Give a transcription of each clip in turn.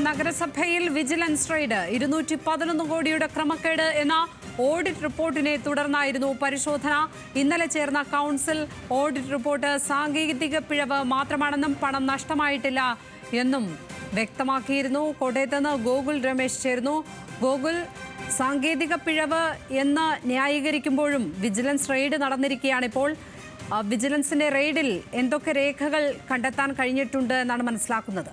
നഗരസഭയിൽ vigilance raid 211 കോടിയുടെ ക്രമക്കേട് എന്ന ഓഡിറ്റ് റിപ്പോർട്ടിനെ തുടർന്നായിരുന്നു പരിശോധന. ഇന്നലെ ചേർന്ന കൗൺസിൽ ഓഡിറ്റ് റിപ്പോർട്ട് സാങ്കേതിക പിഴവ് മാത്രമാണെന്നും പണം നഷ്ടമായിട്ടില്ല എന്നും വ്യക്തമാക്കിയിരുന്നു. കോട്ടയത്ത് നിന്ന് ഗോകുൽ രമേശ് ചേർന്നു. ഗോകുൽ, സാങ്കേതിക പിഴവ് എന്ന് ന്യായീകരിക്കുമ്പോഴും വിജിലൻസ് റെയ്ഡ് നടന്നിരിക്കുകയാണിപ്പോൾ. വിജിലൻസിന്റെ റെയ്ഡിൽ എന്തൊക്കെ രേഖകൾ കണ്ടെത്താൻ കഴിഞ്ഞിട്ടുണ്ട് എന്നാണ് മനസ്സിലാക്കുന്നത്?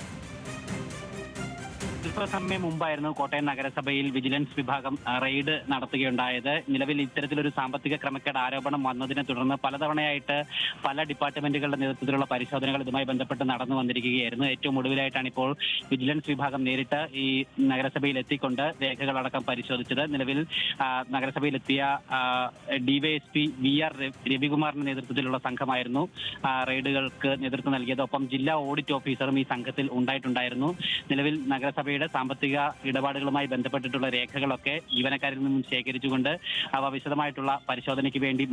അല്പസമയം മുമ്പായിരുന്നു കോട്ടയം നഗരസഭയിൽ വിജിലൻസ് വിഭാഗം റെയ്ഡ് നടത്തുകയുണ്ടായത്. നിലവിൽ ഇത്തരത്തിലൊരു സാമ്പത്തിക ക്രമക്കേട് ആരോപണം വന്നതിനെ തുടർന്ന് പലതവണയായിട്ട് പല ഡിപ്പാർട്ട്മെന്റുകളുടെ നേതൃത്വത്തിലുള്ള പരിശോധനകൾ ഇതുമായി ബന്ധപ്പെട്ട് നടന്നു വന്നിരിക്കുകയായിരുന്നു. ഏറ്റവും ഒടുവിലായിട്ടാണ് ഇപ്പോൾ വിജിലൻസ് വിഭാഗം നേരിട്ട് ഈ നഗരസഭയിൽ എത്തിക്കൊണ്ട് രേഖകളടക്കം പരിശോധിച്ചത്. നിലവിൽ നഗരസഭയിലെത്തിയ ഡിവൈഎസ്പി VR രവികുമാറിന്റെ നേതൃത്വത്തിലുള്ള സംഘമായിരുന്നു റെയ്ഡുകൾക്ക് നേതൃത്വം നൽകിയത്. ഒപ്പം ജില്ലാ ഓഡിറ്റ് ഓഫീസറും ഈ സംഘത്തിൽ ഉണ്ടായിട്ടുണ്ടായിരുന്നു. നിലവിൽ നഗരസഭയുടെ സാമ്പത്തിക ഇടപാടുകളുമായി ബന്ധപ്പെട്ടിട്ടുള്ള രേഖകളൊക്കെ ജീവനക്കാരിൽ നിന്നും ശേഖരിച്ചുകൊണ്ട് അവ വിശദമായിട്ടുള്ള പരിശോധനയ്ക്ക് വേണ്ടി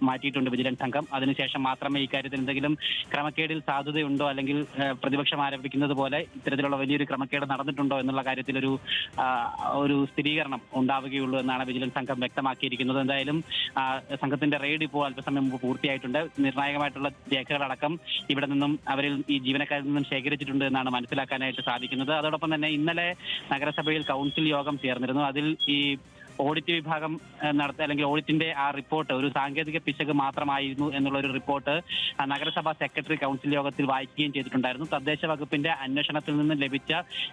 മാറ്റിയിട്ടുണ്ട് വിജിലൻസ് സംഘം. അതിനുശേഷം മാത്രമേ ഇക്കാര്യത്തിൽ എന്തെങ്കിലും ക്രമക്കേടിൽ സാധ്യതയുണ്ടോ, അല്ലെങ്കിൽ പ്രതിപക്ഷം ആരോപിക്കുന്നത് പോലെ ഇത്തരത്തിലുള്ള വലിയൊരു ക്രമക്കേട് നടന്നിട്ടുണ്ടോ എന്നുള്ള കാര്യത്തിൽ ഒരു സ്ഥിരീകരണം ഉണ്ടാവുകയുള്ളൂ എന്നാണ് വിജിലൻസ് സംഘം വ്യക്തമാക്കിയിരിക്കുന്നത്. എന്തായാലും സംഘത്തിന്റെ റെയ്ഡ് ഇപ്പോൾ അല്പസമയം മുമ്പ് പൂർത്തിയായിട്ടുണ്ട്. നിർണായകമായിട്ടുള്ള രേഖകളടക്കം ഇവിടെ നിന്നും അവരിൽ ഈ ജീവനക്കാരിൽ നിന്നും ശേഖരിച്ചിട്ടുണ്ട് എന്നാണ് മനസ്സിലാക്കാനായിട്ട് സാധിക്കുന്നത്. അതോടൊപ്പം തന്നെ ഇന്നലെ നഗരസഭയിൽ കൗൺസിൽ യോഗം ചേർന്നിരുന്നു. അതിൽ ഈ ഓഡിറ്റ് വിഭാഗം അല്ലെങ്കിൽ ഓഡിറ്റിന്റെ ആ റിപ്പോർട്ട് ഒരു സാങ്കേതിക പിശക് മാത്രമായിരുന്നു എന്നുള്ള ഒരു റിപ്പോർട്ട് നഗരസഭാ സെക്രട്ടറി കൗൺസിൽ യോഗത്തിൽ വായിക്കുകയും ചെയ്തിട്ടുണ്ടായിരുന്നു. തദ്ദേശ വകുപ്പിന്റെ അന്വേഷണത്തിൽ നിന്ന് ലഭിച്ച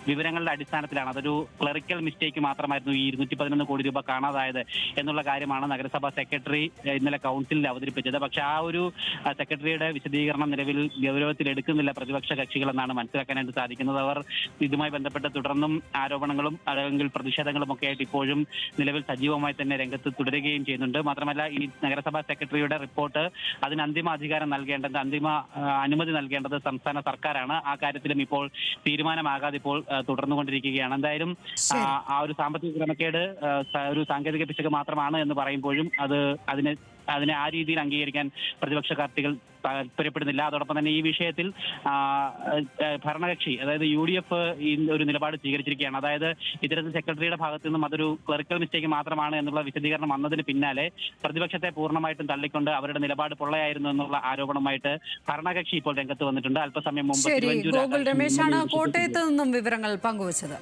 വിവരങ്ങളുടെ അടിസ്ഥാനത്തിലാണ് അതൊരു ക്ലറിക്കൽ മിസ്റ്റേക്ക് മാത്രമായിരുന്നു ഈ 211 കോടി രൂപ കാണാതായത് എന്നുള്ള കാര്യമാണ് നഗരസഭാ സെക്രട്ടറി ഇന്നലെ കൗൺസിലിൽ അവതരിപ്പിച്ചത്. പക്ഷെ ആ ഒരു സെക്രട്ടറിയുടെ വിശദീകരണം നിലവിൽ ഗൗരവത്തിൽ എടുക്കുന്നില്ല പ്രതിപക്ഷ കക്ഷികളെന്നാണ് മനസ്സിലാക്കാനായിട്ട് സാധിക്കുന്നത്. അവർ ഇതുമായി ബന്ധപ്പെട്ട് തുടർന്നും ആരോപണങ്ങളും അല്ലെങ്കിൽ പ്രതിഷേധങ്ങളും ഒക്കെ ആയിട്ട് ഇപ്പോഴും നിലവിൽ സജീവമായി തന്നെ രംഗത്ത് തുടരുകയും ചെയ്യുന്നുണ്ട്. മാത്രമല്ല, ഈ നഗരസഭാ സെക്രട്ടറിയുടെ റിപ്പോർട്ട് അതിന് അന്തിമ അധികാരം നൽകേണ്ടത്, അന്തിമ അനുമതി നൽകേണ്ടത് സംസ്ഥാന സർക്കാരാണ്. ആ കാര്യത്തിലും ഇപ്പോൾ തീരുമാനമാകാതെ ഇപ്പോൾ തുടർന്നുകൊണ്ടിരിക്കുകയാണ്. എന്തായാലും ആ ഒരു സാമ്പത്തിക ക്രമക്കേട് ഒരു സാങ്കേതിക പിശക് മാത്രമാണ് എന്ന് പറയുമ്പോഴും അതിനെ ആ രീതിയിൽ അംഗീകരിക്കാൻ പ്രതിപക്ഷ പാർട്ടികൾ താല്പര്യപ്പെടുന്നില്ല. അതോടൊപ്പം തന്നെ ഈ വിഷയത്തിൽ ഭരണകക്ഷി, അതായത് UDF ഒരു നിലപാട് സ്വീകരിച്ചിരിക്കുകയാണ്. അതായത് ഇത്തരത്തിൽ സെക്രട്ടറിയുടെ ഭാഗത്തു നിന്നും അതൊരു ക്ലറിക്കൽ മിസ്റ്റേക്ക് മാത്രമാണ് എന്നുള്ള വിശദീകരണം വന്നതിന് പിന്നാലെ പ്രതിപക്ഷത്തെ പൂർണ്ണമായിട്ടും തള്ളിക്കൊണ്ട് അവരുടെ നിലപാട് പൊള്ളയായിരുന്നു എന്നുള്ള ആരോപണമായിട്ട് ഭരണകക്ഷി ഇപ്പോൾ രംഗത്ത് വന്നിട്ടുണ്ട്. അല്പസമയം മുമ്പ് ഗോകുൽ രമേശാണ് കോട്ടയത്ത് നിന്നും വിവരങ്ങൾ പങ്കുവച്ചത്.